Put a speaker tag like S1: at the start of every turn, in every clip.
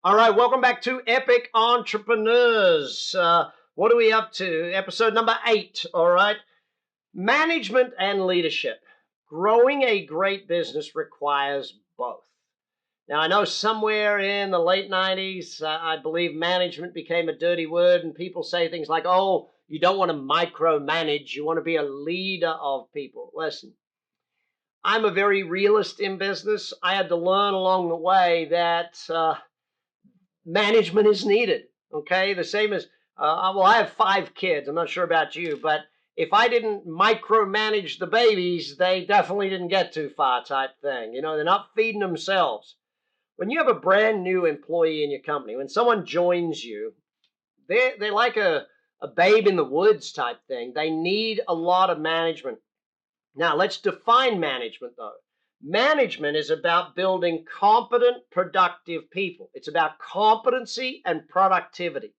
S1: All right, welcome back to Epic Entrepreneurs. What are we up to? Episode number 8, all right? Management and leadership. Growing a great business requires both. Now, I know somewhere in the late 90s, I believe management became a dirty word, and people say things like, oh, you don't want to micromanage, you want to be a leader of people. Listen, I'm a very realist in business. I had to learn along the way that management is needed, okay? The same as, well, I have 5 kids. I'm not sure about you, but if I didn't micromanage the babies, they definitely didn't get too far type thing. You know, they're not feeding themselves. When you have a brand new employee in your company, when someone joins you, they're like a babe in the woods type thing. They need a lot of management. Now, let's define management, though. Management is about building competent, productive people. It's about competency and productivity.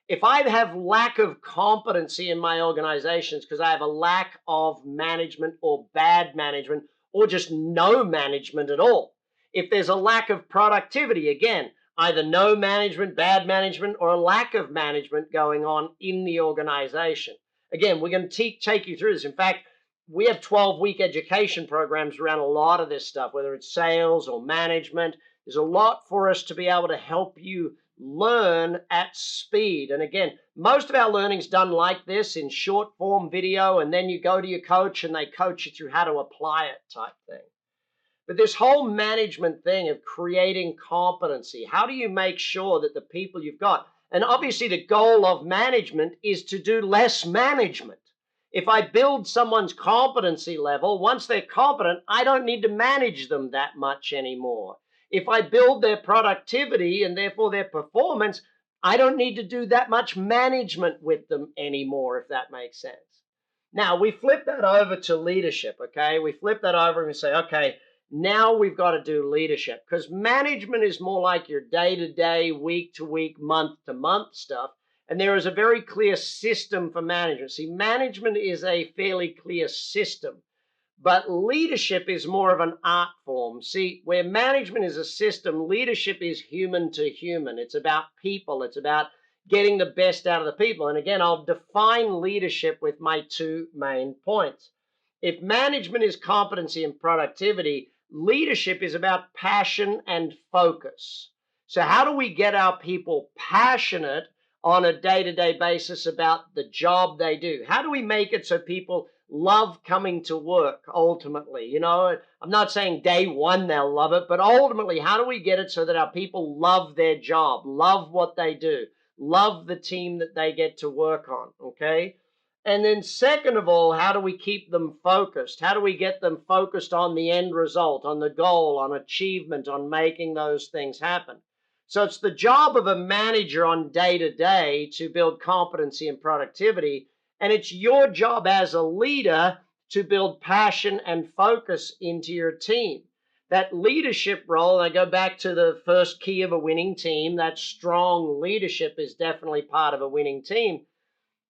S1: If I have lack of competency in my organizations because I have a lack of management or bad management or just no management at all, if there's a lack of productivity, again, either no management, bad management, or a lack of management going on in the organization. Again, we're going to take you through this. In fact, we have 12-week education programs around a lot of this stuff, whether it's sales or management. There's a lot for us to be able to help you learn at speed. And again, most of our learning is done like this in short form video, and then you go to your coach and they coach you through how to apply it type thing. But this whole management thing of creating competency, how do you make sure that the people you've got, and obviously the goal of management is to do less management. If I build someone's competency level, once they're competent, I don't need to manage them that much anymore. If I build their productivity and therefore their performance, I don't need to do that much management with them anymore, if that makes sense. Now, we flip that over to leadership, okay? We flip that over and we say, okay, now we've got to do leadership, because management is more like your day-to-day, week-to-week, month-to-month stuff. And there is a very clear system for management. See, management is a fairly clear system, but leadership is more of an art form. See, where management is a system, leadership is human to human. It's about people. It's about getting the best out of the people. And again, I'll define leadership with my 2 main points. If management is competency and productivity, leadership is about passion and focus. So how do we get our people passionate on a day-to-day basis about the job they do? How do we make it so people love coming to work ultimately? You know, I'm not saying day one they'll love it, but ultimately, how do we get it so that our people love their job, love what they do, love the team that they get to work on, okay? And then second of all, how do we keep them focused? How do we get them focused on the end result, on the goal, on achievement, on making those things happen? So it's the job of a manager on day-to-day to build competency and productivity, and it's your job as a leader to build passion and focus into your team. That leadership role, and I go back to the first key of a winning team, that strong leadership is definitely part of a winning team.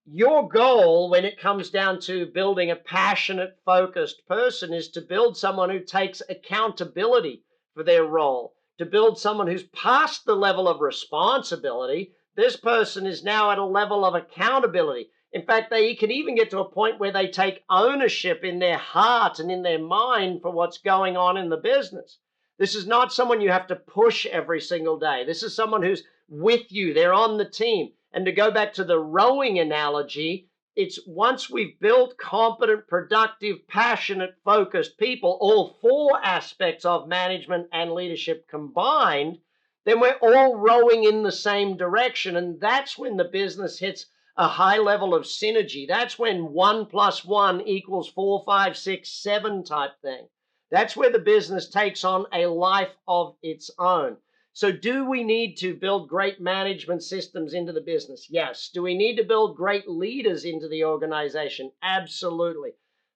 S1: Your goal when it comes down to building a passionate, focused person is to build someone who takes accountability for their role, to build someone who's past the level of responsibility. This person is now at a level of accountability. In fact, they can even get to a point where they take ownership in their heart and in their mind for what's going on in the business. This is not someone you have to push every single day. This is someone who's with you. They're on the team. And to go back to the rowing analogy, it's once we've built competent, productive, passionate, focused people, all 4 aspects of management and leadership combined, then we're all rowing in the same direction. And that's when the business hits a high level of synergy. That's when 1 + 1 = 4, 5, 6, 7 type thing. That's where the business takes on a life of its own. So do we need to build great management systems into the business? Yes. Do we need to build great leaders into the organization? Absolutely.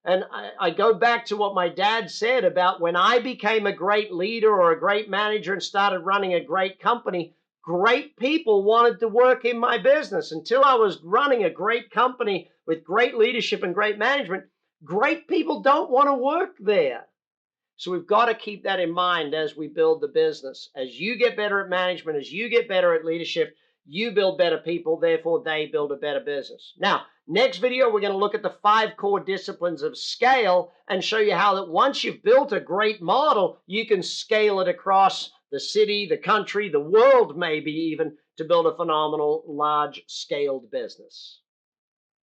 S1: And I go back to what my dad said about when I became a great leader or a great manager and started running a great company, great people wanted to work in my business. Until I was running a great company with great leadership and great management, great people don't want to work there. So we've got to keep that in mind as we build the business. As you get better at management, as you get better at leadership, you build better people, therefore they build a better business. Now, next video, we're going to look at the 5 core disciplines of scale and show you how that once you've built a great model, you can scale it across the city, the country, the world maybe even, to build a phenomenal, large-scaled business.